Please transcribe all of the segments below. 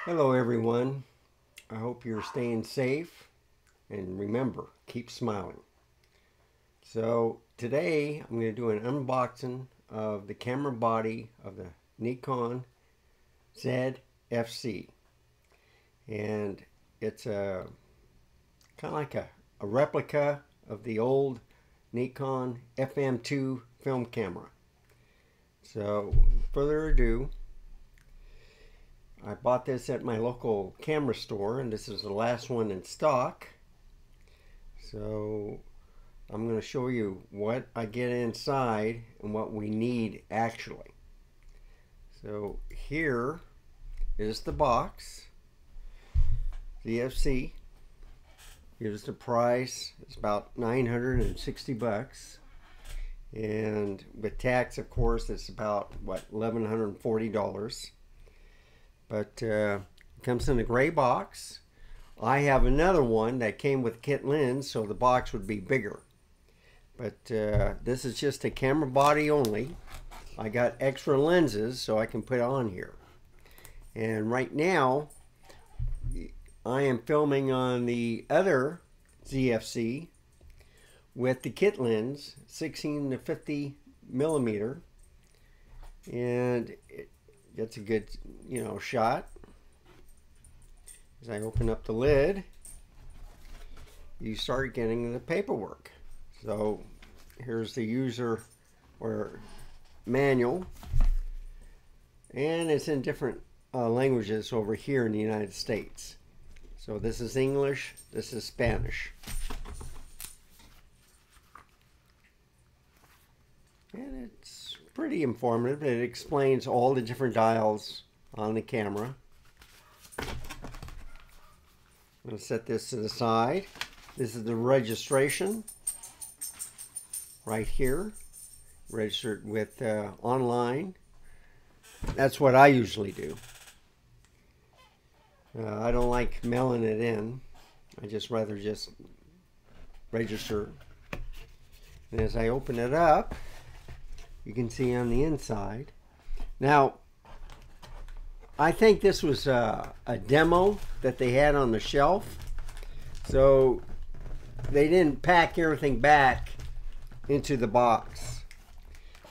Hello everyone. I hope you're staying safe and remember, keep smiling. So today I'm going to do an unboxing of the camera body of the Nikon Zfc, and it's a kind of like a replica of the old Nikon FM2 film camera. So without further ado, I bought this at my local camera store, and this is the last one in stock. So I'm going to show you what I get inside and what we need actually. So here is the box. Zfc. Here's the price. It's about 960 bucks. And with tax, of course, it's about, what, $1,140. But it comes in a gray box. I have another one that came with kit lens, so the box would be bigger. But this is just a camera body only. I got extra lenses so I can put on here. And right now, I am filming on the other Zfc with the kit lens, 16 to 50 millimeter. And it gets a good, shot. As I open up the lid, you start getting the paperwork. So here's the user or manual, and it's in different languages over here in the United States. So this is English, this is Spanish. And it's pretty informative. It explains all the different dials on the camera. I'm going to set this to the side. This is the registration right here. Registered with online. That's what I usually do. I don't like mailing it in. I just rather just register. And as I open it up, you can see on the inside. Now, I think this was a demo that they had on the shelf. So they didn't pack everything back into the box.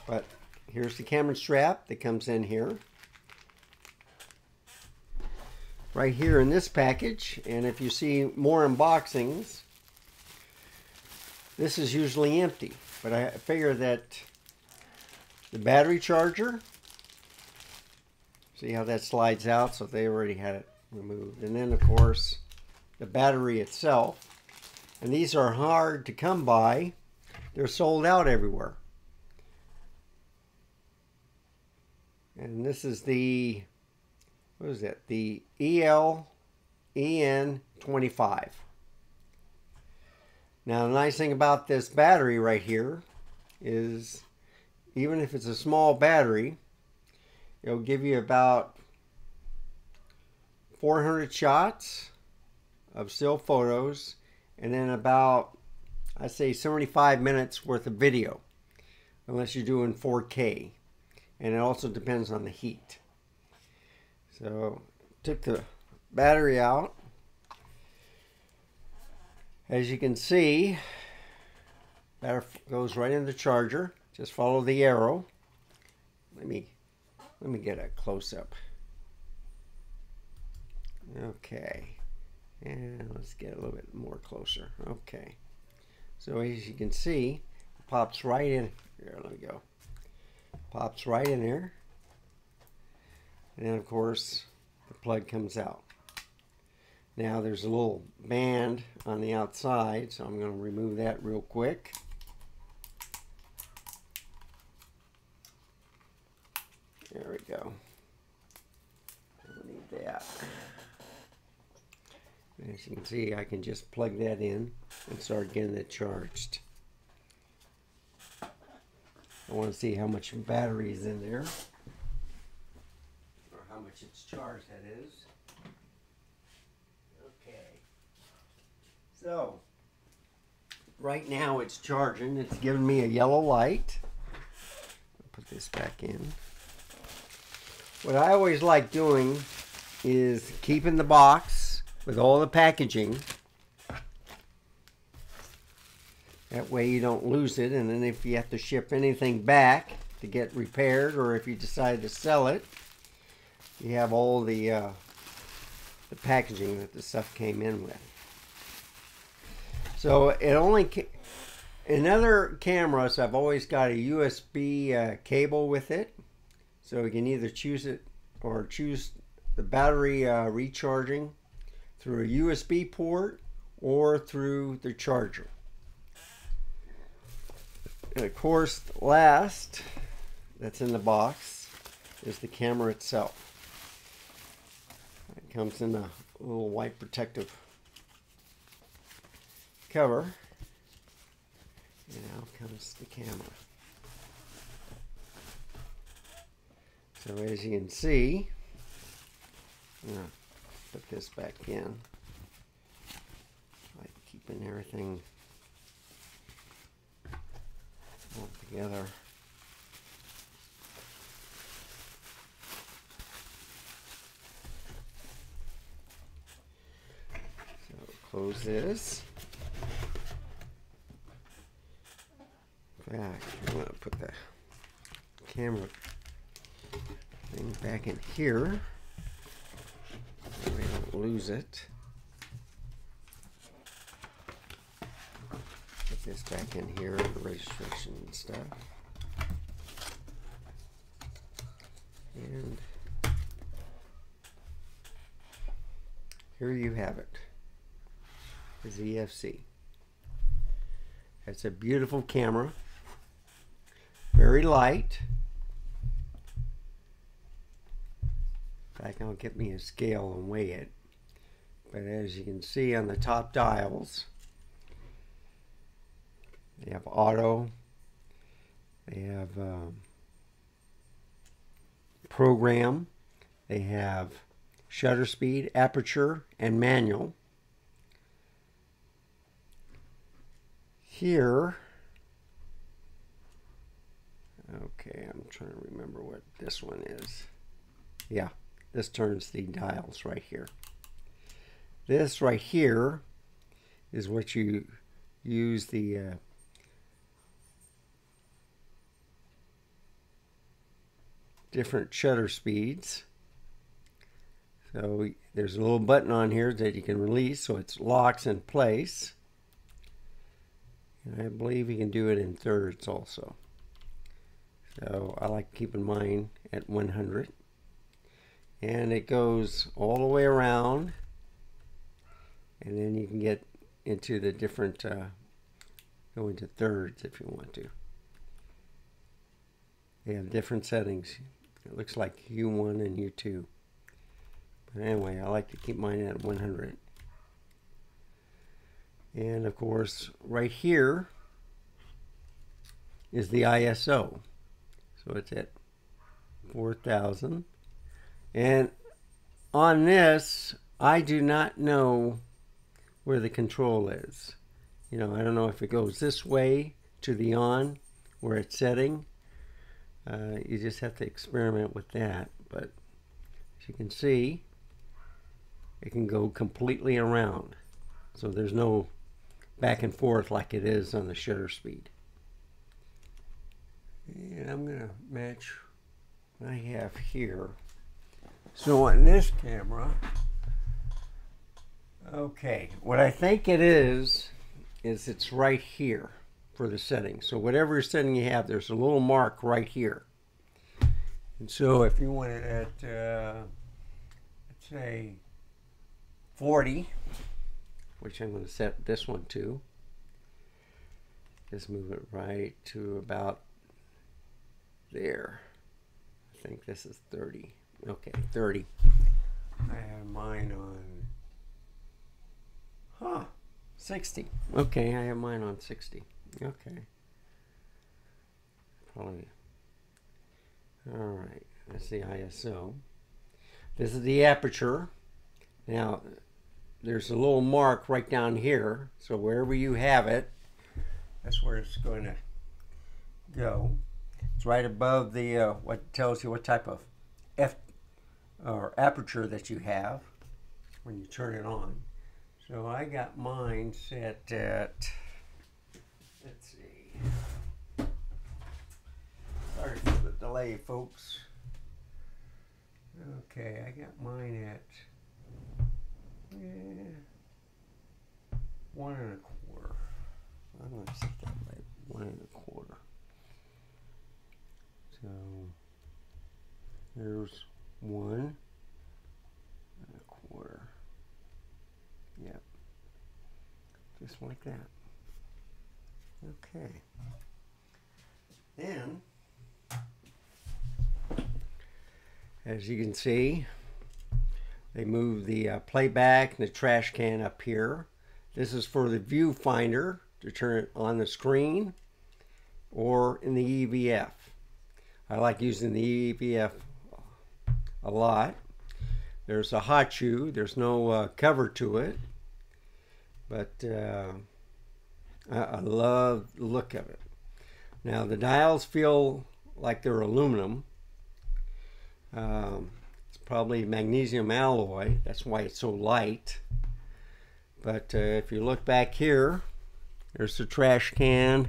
But here's the camera strap that comes in here. Right here in this package. And if you see more unboxings, this is usually empty. But I figure that the battery charger, see how that slides out, so they already had it removed. And then of course the battery itself, and these are hard to come by. They're sold out everywhere. And this is the, what is it, the EN25. Now the nice thing about this battery right here is, even if it's a small battery, it'll give you about 400 shots of still photos, and then about, I'd say, 75 minutes worth of video, unless you're doing 4K. And it also depends on the heat. So took the battery out. As you can see, that goes right in the charger. Just follow the arrow. Let me get a close-up. Okay, and let's get a little bit more closer. Okay, so as you can see, it pops right in here. Let me go. Pops right in there, and then of course the plug comes out. Now there's a little band on the outside, so I'm going to remove that real quick. There we go. Don't need that. As you can see, I can just plug that in and start getting it charged. I want to see how much battery is in there, or how much it's charged, that is. Okay. So, right now it's charging. It's giving me a yellow light. I'll put this back in. What I always like doing is keeping the box with all the packaging. That way you don't lose it, and then if you have to ship anything back to get repaired, or if you decide to sell it, you have all the packaging that the stuff came in with. So it only in other cameras, I've always got a USB cable with it, so you can either choose it or choose the battery recharging through a USB port or through the charger. And of course, last that's in the box is the camera itself. It comes in a little white protective cover. And out comes the camera. So as you can see, I'm going to put this back in, like keeping everything all together. So close this. In fact, I'm going to put the camera thing back in here so we don't lose it. Put this back in here, the registration and stuff. And here you have it, the ZFC. It's a beautiful camera, very light. In fact, I'll get me a scale and weigh it. But as you can see on the top dials, they have auto, they have program, they have shutter speed, aperture, and manual. Here, okay, I'm trying to remember what this one is. Yeah, this turns the dials right here. This right here is what you use the different shutter speeds. So there's a little button on here that you can release so it locks in place. And I believe you can do it in thirds also. So I like keeping mine at 100. And it goes all the way around. And then you can get into the different, go into thirds if you want to. They have different settings. It looks like U1 and U2. But anyway, I like to keep mine at 100. And of course, right here is the ISO. So it's at 4000. And on this, I do not know where the control is. You know, I don't know if it goes this way to the on where it's setting. You just have to experiment with that. But as you can see, it can go completely around. So there's no back and forth like it is on the shutter speed. And I'm going to match what I have here. So on this camera, okay, what I think it is it's right here for the setting. So whatever setting you have, there's a little mark right here. And so if you want it at, let's say 40, which I'm going to set this one to, just move it right to about there. I think this is 30. Okay, 30. I have mine on 60. Okay, I have mine on 60. Okay. Probably. Alright, that's the ISO. This is the aperture. Now, there's a little mark right down here, so wherever you have it, that's where it's going to go. It's right above the what tells you what type of or aperture that you have when you turn it on. So I got mine set at, let's see, sorry for the delay, folks. Okay, I got mine at 1 1/4. I'm going to set that right, 1 1/4. So there's 1 1/4. Yep, just like that. Okay. Then, as you can see, they move the playback and the trash can up here. This is for the viewfinder to turn it on the screen or in the EVF. I like using the EVF a lot. There's a hot shoe. There's no cover to it, but I love the look of it. Now the dials feel like they're aluminum. It's probably magnesium alloy. That's why it's so light. But if you look back here, there's the trash can.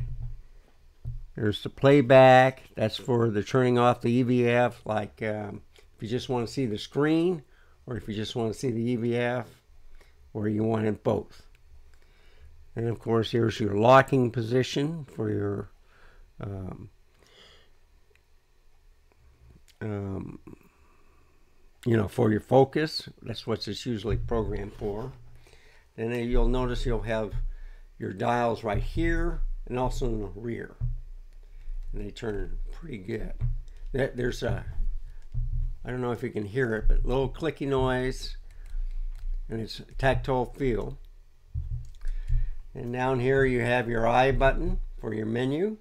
There's the playback. That's for the turning off the EVF. Like if you just want to see the screen, or if you just want to see the EVF, or you want it both. And of course, here's your locking position for your you know, for your focus. That's what it's usually programmed for. And then you'll notice you'll have your dials right here and also in the rear. And they turn pretty good. There's a, I don't know if you can hear it, but little clicky noise, and it's a tactile feel. And down here you have your I button for your menu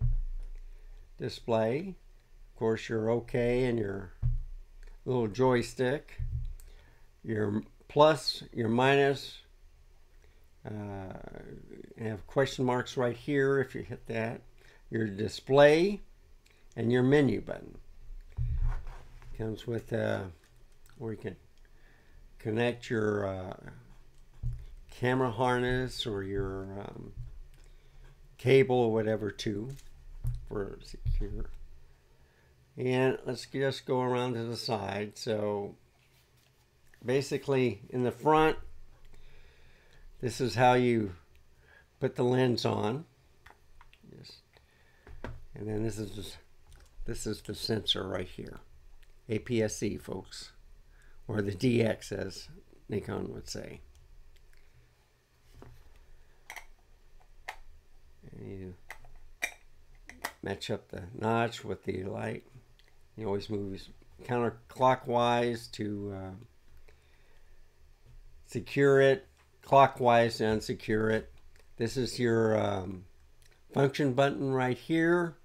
display. Of course, your OK and your little joystick, your plus, your minus. You have question marks right here if you hit that. Your display and your menu button. Comes with where you can connect your camera harness or your cable or whatever to for secure. And let's just go around to the side. So basically in the front, this is how you put the lens on. And then this is the sensor right here. APS-C, folks, or the DX as Nikon would say. And you match up the notch with the light. You always move counterclockwise to secure it, clockwise to unsecure it. This is your function button right here.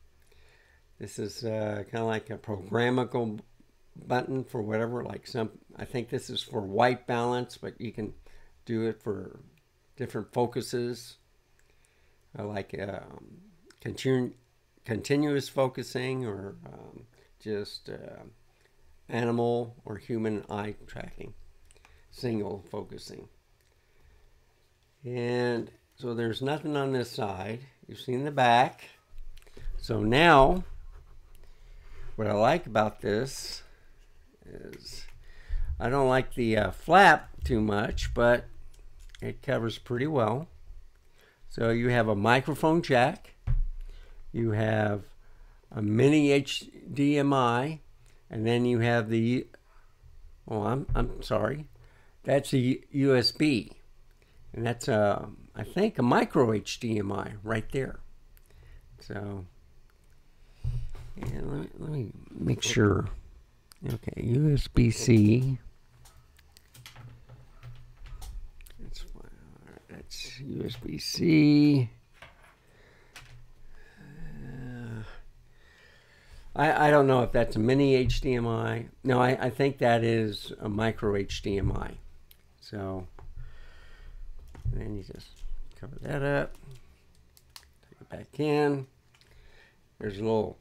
This is kind of like a programmable button for whatever, like I think this is for white balance, but you can do it for different focuses, like continuous focusing, or just animal or human eye tracking, single focusing. And so there's nothing on this side. You've seen the back. So now, what I like about this is I don't like the flap too much, but it covers pretty well. So you have a microphone jack, you have a mini HDMI, and then you have the, oh, I'm sorry, that's a USB, and that's a, I think, a micro HDMI right there. So, and let me make sure. Okay, USB-C. That's USB-C. I don't know if that's a mini HDMI. No, I think that is a micro HDMI. So, and then you just cover that up. Take it back in. There's a little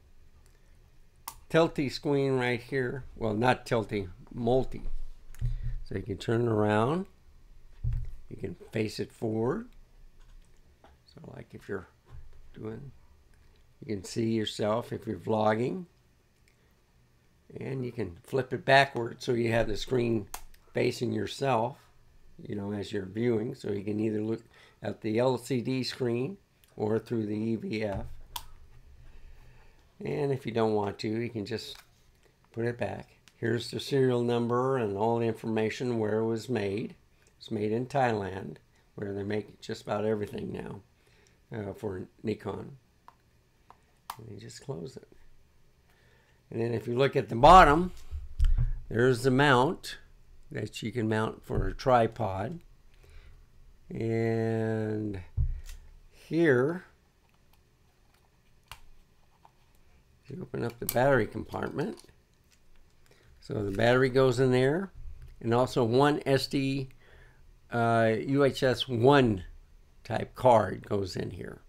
tilty screen right here. Well, not tilty, multi. So you can turn it around, you can face it forward. So like if you're doing, you can see yourself if you're vlogging. And you can flip it backward so you have the screen facing yourself, you know, as you're viewing. So you can either look at the LCD screen or through the EVF. And if you don't want to, you can just put it back. Here's the serial number and all the information where it was made. It's made in Thailand, where they make just about everything now for Nikon. And you just close it. And then if you look at the bottom, there's the mount that you can mount for a tripod. And here, you open up the battery compartment. So the battery goes in there, and also one SD UHS 1 type card goes in here.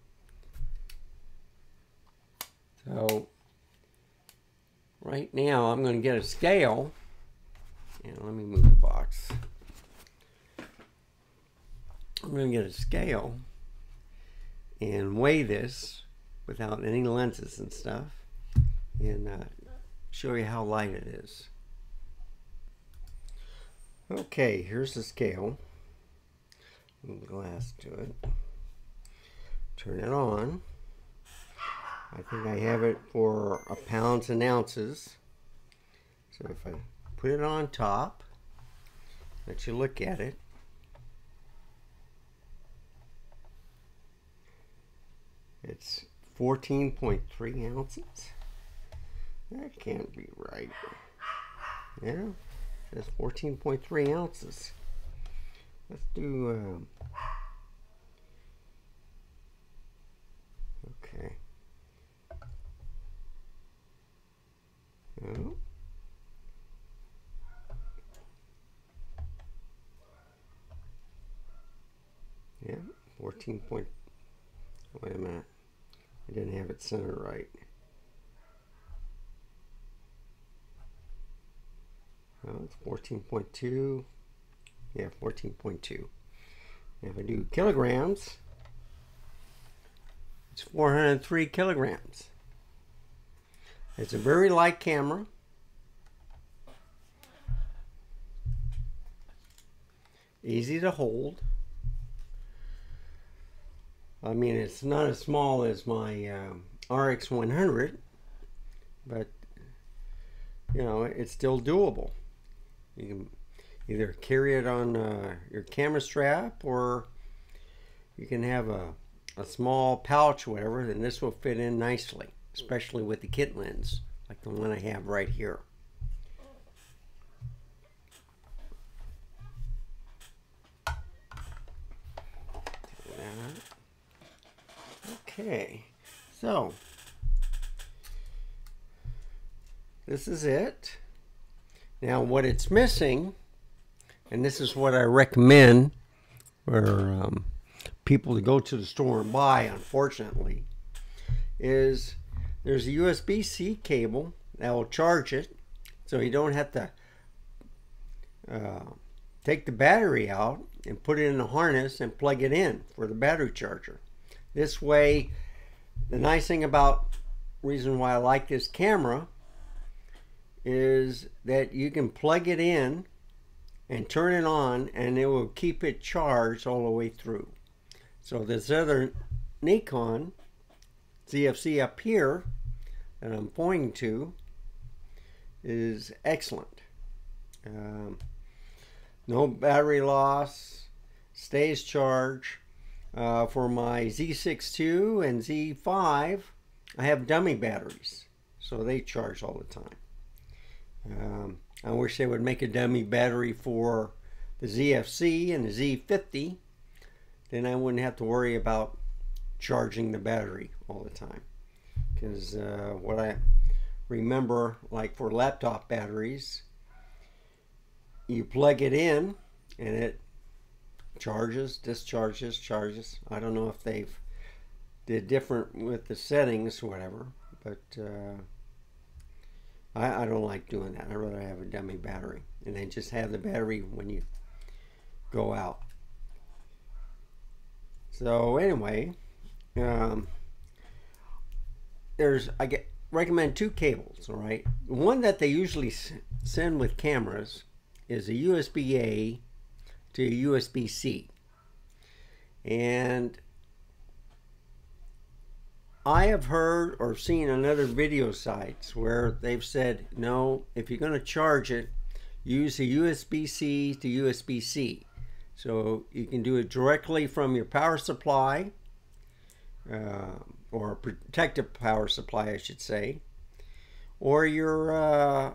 So right now I'm going to get a scale, and let me move the box. I'm going to get a scale and weigh this without any lenses and stuff, and show you how light it is. Okay, here's the scale. Move the glass to it. Turn it on. I think I have it for pounds and ounces. So if I put it on top, let you look at it. It's 14.3 ounces. That can't be right. Yeah, it's 14.3 ounces. Let's do, okay. Oh. Yeah, 14 point, wait a minute. I didn't have it centered right. Oh, it's 14.2. Yeah, 14.2. If I do kilograms, it's 403 kilograms. It's a very light camera. Easy to hold. I mean, it's not as small as my RX 100, but you know, it's still doable. You can either carry it on your camera strap, or you can have a small pouch or whatever, and this will fit in nicely, especially with the kit lens like the one I have right here. Okay, so this is it. Now what it's missing, and this is what I recommend for people to go to the store and buy, unfortunately, is there's a USB-C cable that will charge it, so you don't have to take the battery out and put it in the harness and plug it in for the battery charger. This way, the nice thing about, reason why I like this camera, is that you can plug it in and turn it on, and it will keep it charged all the way through. So this other Nikon Zfc up here that I'm pointing to is excellent. No battery loss, stays charged. For my Z6 II and Z5, I have dummy batteries, so they charge all the time. I wish they would make a dummy battery for the ZFC and the Z50, then I wouldn't have to worry about charging the battery all the time. Because what I remember, like for laptop batteries, you plug it in and it charges, discharges, charges. I don't know if they've did different with the settings or whatever, but I don't like doing that. I'd rather have a dummy battery. and then just have the battery when you go out. So anyway, recommend two cables. All right, one that they usually send with cameras is a USB-A to a USB-C, and I have heard or seen on other video sites where they've said, no, if you're going to charge it, use a USB-C to USB-C. So you can do it directly from your power supply, or a protective power supply, I should say. Or your,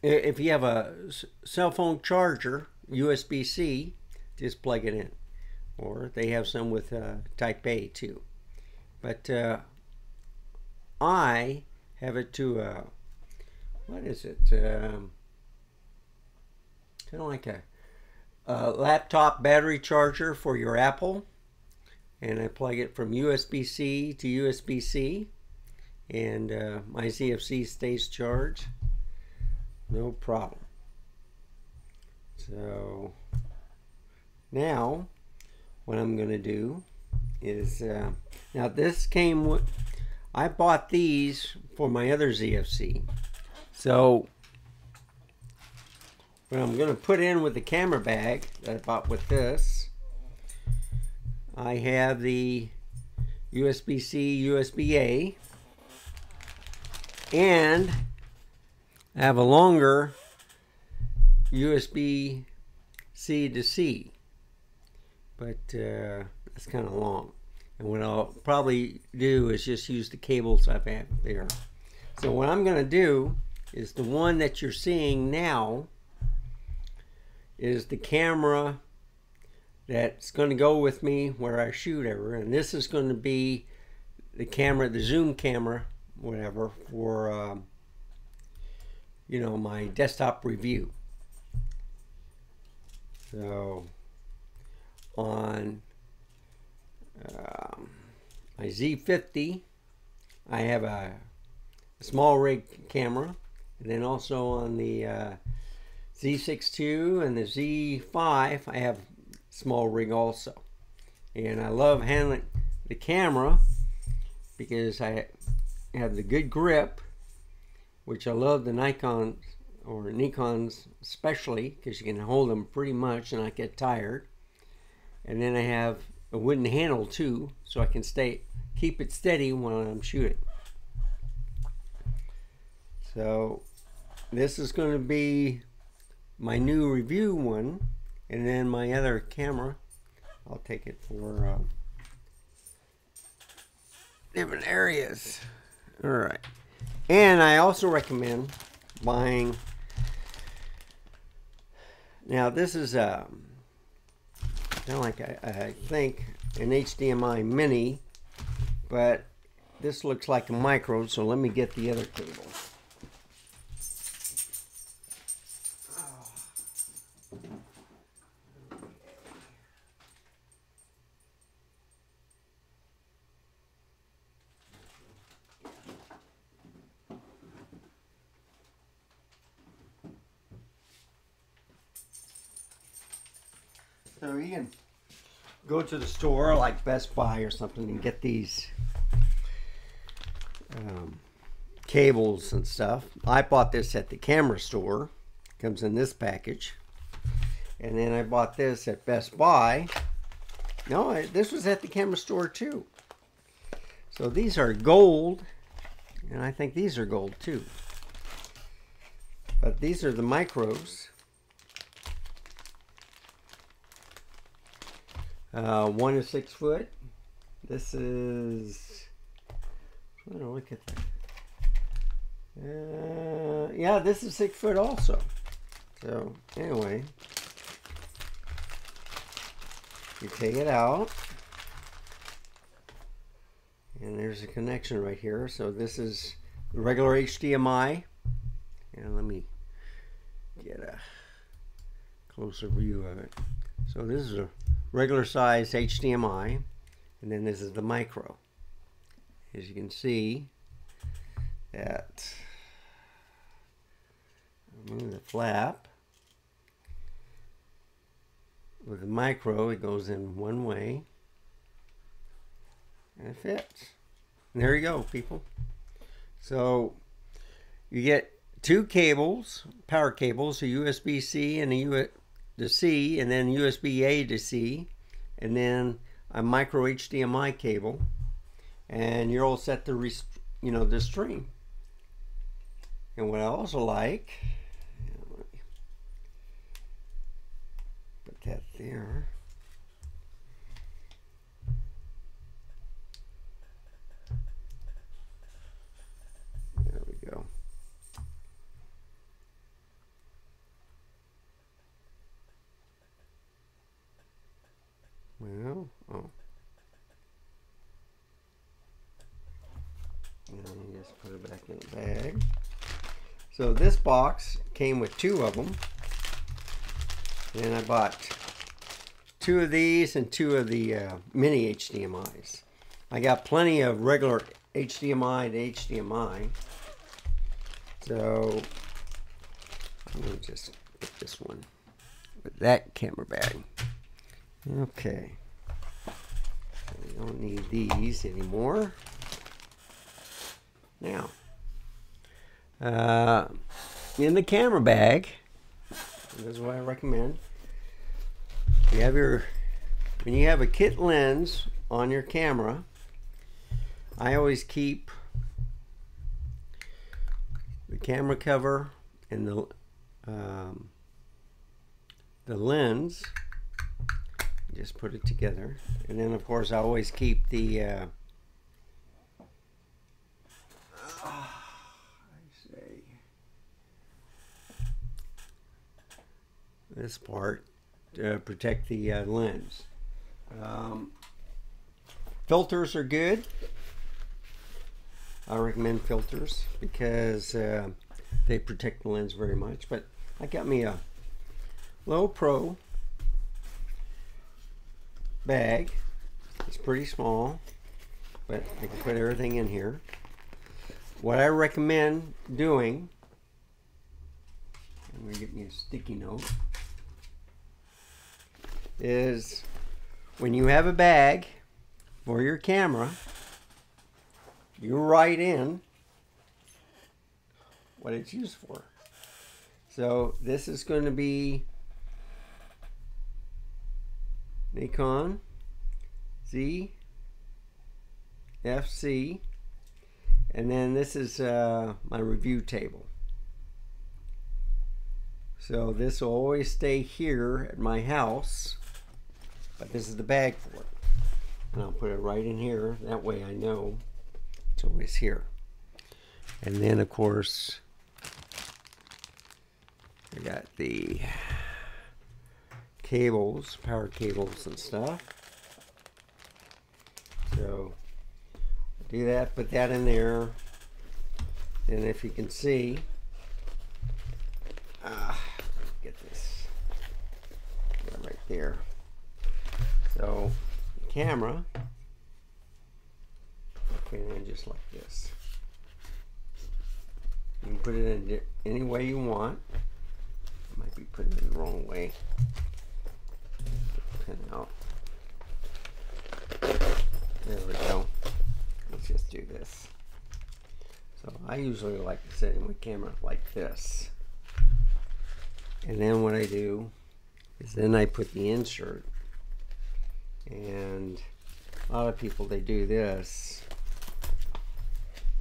if you have a cell phone charger, USB-C, just plug it in. Or they have some with Type A too. But I have it to what is it? Kind of like a laptop battery charger for your Apple, and I plug it from USB-C to USB-C, and my ZFC stays charged, no problem. So now what I'm going to do is now this came with, I bought these for my other ZFC. So what I'm going to put in with the camera bag that I bought with this, I have the USB-C, USB-A, and I have a longer USB-C to C, but that's kind of long. And what I'll probably do is just use the cables I've had there. So what I'm going to do is the one that you're seeing now is the camera that's going to go with me where I shoot ever. And this is going to be the camera, the zoom camera, whatever, for you know, my desktop review. So on my Z50, I have a small rig camera, and then also on the Z6 II and the Z5, I have small rig also. And I love handling the camera because I have the good grip, which I love the Nikon or Nikons especially, because you can hold them pretty much and not get tired. And then I have a wooden handle too, so I can keep it steady while I'm shooting. So this is going to be my new review one, and then my other camera, I'll take it for different areas. All right, and I also recommend buying. Now this is kind of like I think an HDMI mini, but this looks like a micro, so let me get the other cable. So you can go to the store like Best Buy or something and get these cables and stuff. I bought this at the camera store. It comes in this package. And then I bought this at Best Buy. No, this was at the camera store too. So these are gold, and I think these are gold too. But these are the micros. 1 to 6 foot. This is, I don't look at that. Yeah, this is 6 foot also. So anyway, you take it out, and there's a connection right here. So this is the regular HDMI, and let me get a closer view of it. So this is a regular size HDMI, and then this is the micro. As you can see, that move the flap. With the micro, it goes in one way. And it fits. And there you go, people. So you get two cables, power cables, a USB-C and a to C, and then USB-A to C, and then a micro HDMI cable, and you're all set to the stream. And what I also like, put that there. There we go. Well, oh. And you just put it back in the bag. So this box came with two of them. And I bought two of these and two of the mini HDMIs. I got plenty of regular HDMI to HDMI. So I'm going to just put this one with that camera bag. Okay. We don't need these anymore. Now, in the camera bag, this is what I recommend. When you have a kit lens on your camera, I always keep the camera cover and the lens. Just put it together, and then of course I always keep the this part to protect the lens. Filters are good. I recommend filters because they protect the lens very much. But I got me a Low Pro bag. It's pretty small, but I can put everything in here. What I recommend doing, I'm going to get me a sticky note, is when you have a bag for your camera, you write in what it's used for. So this is going to be Nikon Zfc, and then this is my review table. So this will always stay here at my house, but this is the bag for it. And I'll put it right in here, that way I know it's always here. And then of course I got the cables, power cables and stuff. So do that, put that in there, and if you can see, get this right there. So the camera, okay, and just like this. You can put it in any way you want. I might be putting it the wrong way. Pin out. There we go. Let's just do this. So I usually like to set my camera like this. And then what I do is then I put the insert. And a lot of people, they do this.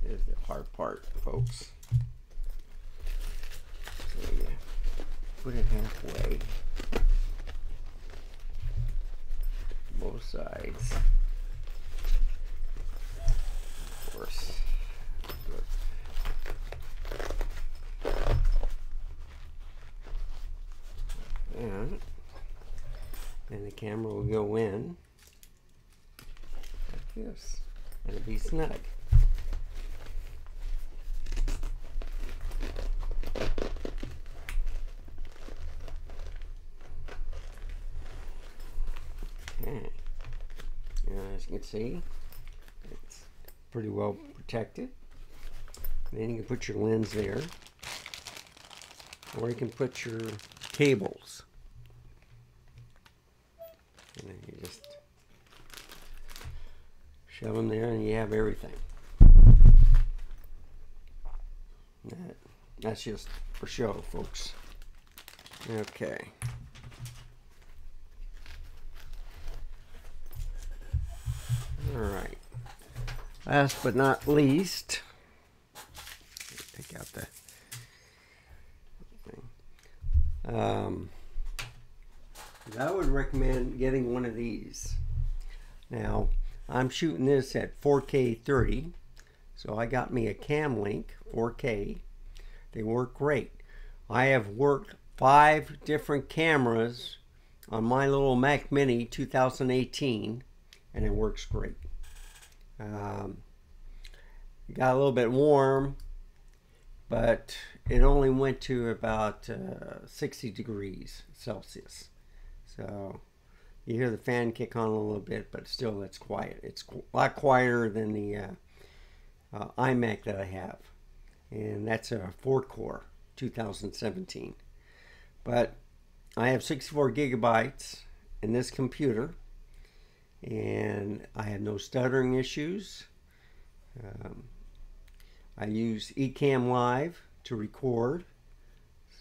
Is the hard part, folks. So you put it halfway. Both sides. Of course. And the camera will go in like this, and it'll be snug. Okay. As you can see, it's pretty well protected. And then you can put your lens there, or you can put your cables. Shove them there and you have everything. That's just for show, folks. Okay. Alright. Last but not least, take out the thing. I would recommend getting one of these. Now, I'm shooting this at 4K 30, so I got me a Cam Link 4K. They work great. I have worked 5 different cameras on my little Mac Mini 2018, and it works great. It got a little bit warm, but it only went to about 60 degrees Celsius. So you hear the fan kick on a little bit, but still it's quiet. It's a lot quieter than the iMac that I have. And that's a 4-core 2017. But I have 64 gigabytes in this computer, and I have no stuttering issues. I use Ecamm Live to record,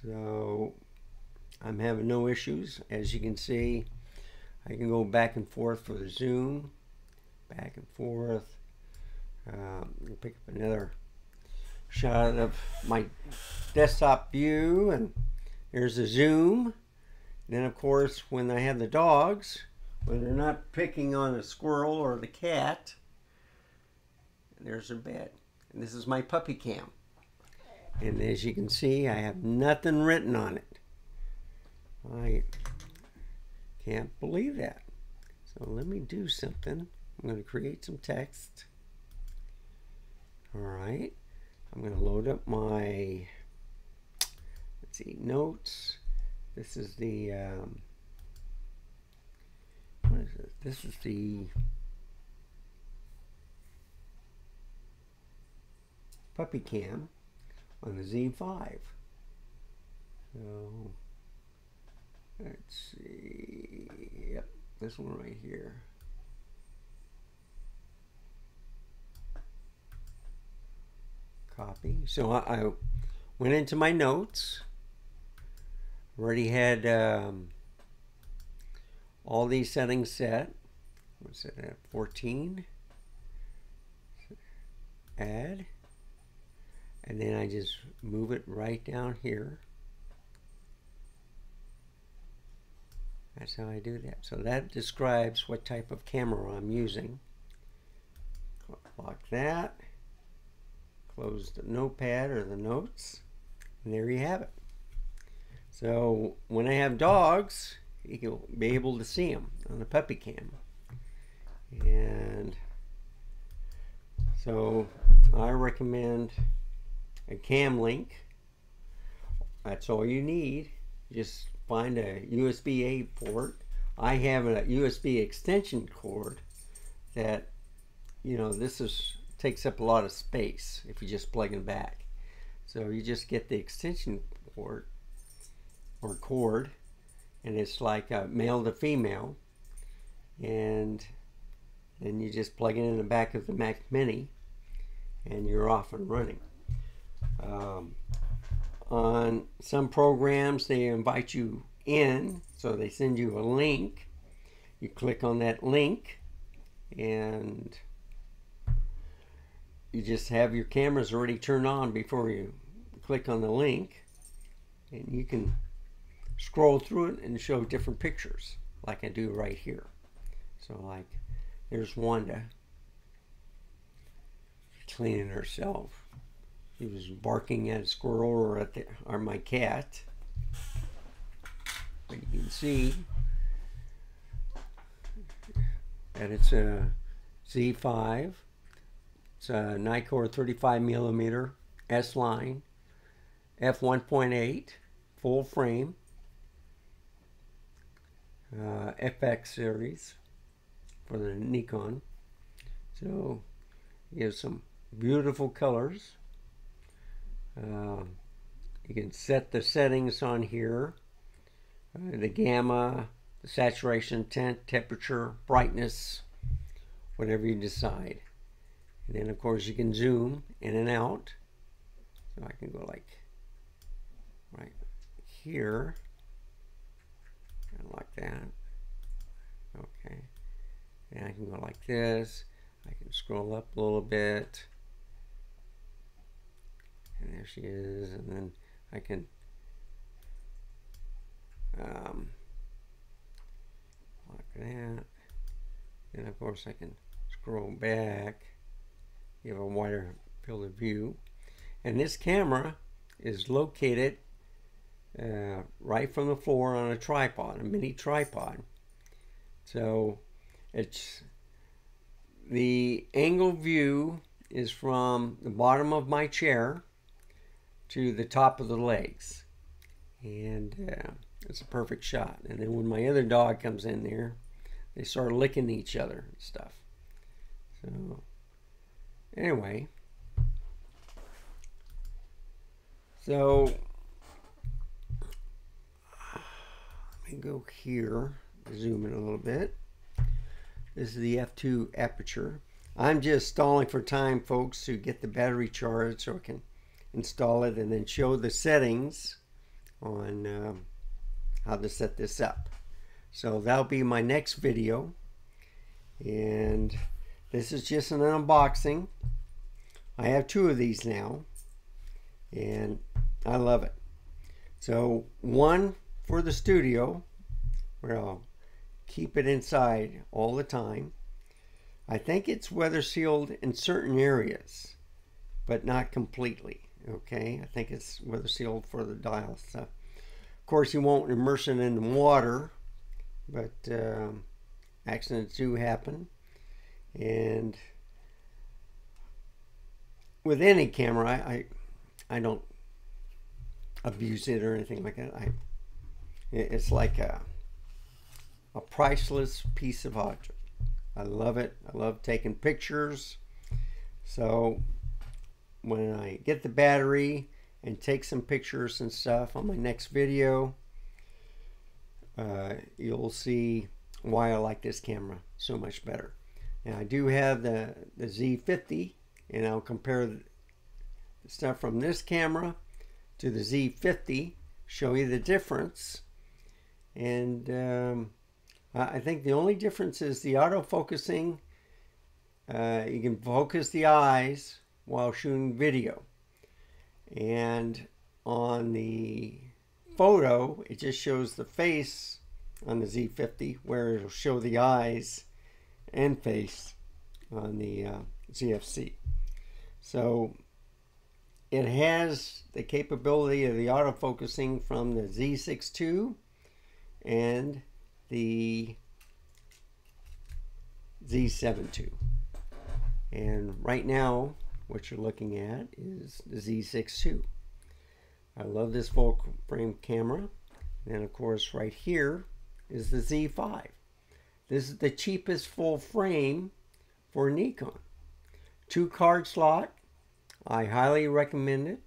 so I'm having no issues. As you can see, I can go back and forth for the zoom, back and forth. Pick up another shot of my desktop view, and there's a zoom. Then of course, when I have the dogs, when they're not picking on a squirrel or the cat, there's their bed. And this is my puppy cam. And as you can see, I have nothing written on it. I can't believe that. So let me do something. I'm going to create some text. All right. I'm going to load up my, let's see, notes. This is the, what is it? This is the puppy cam on the Z5. So let's see. Yep, this one right here. Copy. So I went into my notes. Already had all these settings set. What's it at? 14. Add. And then I just move it right down here. That's how I do that. So that describes what type of camera I'm using. Lock that. Close the notepad or the notes. And there you have it. So when I have dogs, you'll be able to see them on the puppy cam. And so I recommend a Cam Link. That's all you need. Just find a USB-A port. I have a USB extension cord that, you know, takes up a lot of space if you just plug it back. So you just get the extension port or cord, and it's like a male to female, and then you just plug it in the back of the Mac Mini and you're off and running. On some programs they invite you in, so they send you a link. You click on that link and you just have your cameras already turned on before you click on the link, and you can scroll through it and show different pictures like I do right here. So like there's Wanda cleaning herself. She was barking at a squirrel or my cat. But you can see that it's a Z5. It's a Nikon 35mm S-line, f1.8, full frame, FX series for the Nikon. So you have some beautiful colors. You can set the settings on here, the gamma, the saturation, tint, temperature, brightness, whatever you decide. And then of course you can zoom in and out. So I can go like right here and like that. Okay. And I can go like this. I can scroll up a little bit. And there she is. And then I can like that. And of course I can scroll back, give a wider field of view. And this camera is located right from the floor on a tripod, a mini tripod. So it's the angle view is from the bottom of my chair to the top of the legs, and it's a perfect shot. And then when my other dog comes in there, they start licking each other and stuff. So anyway, so let me go here, zoom in a little bit. This is the f2 aperture. I'm just stalling for time, folks, to get the battery charged so I can install it and then show the settings on how to set this up. So that'll be my next video, and this is just an unboxing. I have two of these now and I love it. So one for the studio where I'll keep it inside all the time. I think it's weather sealed in certain areas, but not completely. Okay, I think it's weather sealed for the dial stuff. Of course, you won't immerse it in the water, but accidents do happen. And with any camera, I don't abuse it or anything like that. It's like a priceless piece of object. I love it. I love taking pictures. So when I get the battery and take some pictures and stuff on my next video, you'll see why I like this camera so much better. Now I do have the Z50, and I'll compare the stuff from this camera to the Z50, show you the difference. And I think the only difference is the autofocusing. You can focus the eyes while shooting video, and on the photo it just shows the face on the Z50, where it'll show the eyes and face on the ZFC. So it has the capability of the autofocusing from the Z6 II and the Z7 II. And right now what you're looking at is the Z6 II. I love this full frame camera. And of course right here is the Z5. This is the cheapest full frame for Nikon. 2-card slot. I highly recommend it.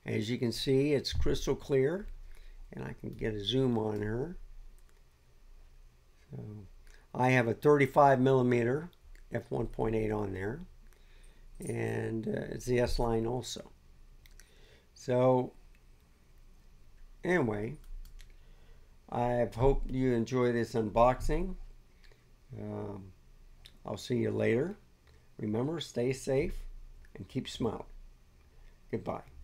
As you can see, it's crystal clear, and I can get a zoom on her. So I have a 35mm f1.8 on there, and it's the S line also. So anyway, I hope you enjoy this unboxing. I'll see you later. Remember, stay safe and keep smiling. Goodbye.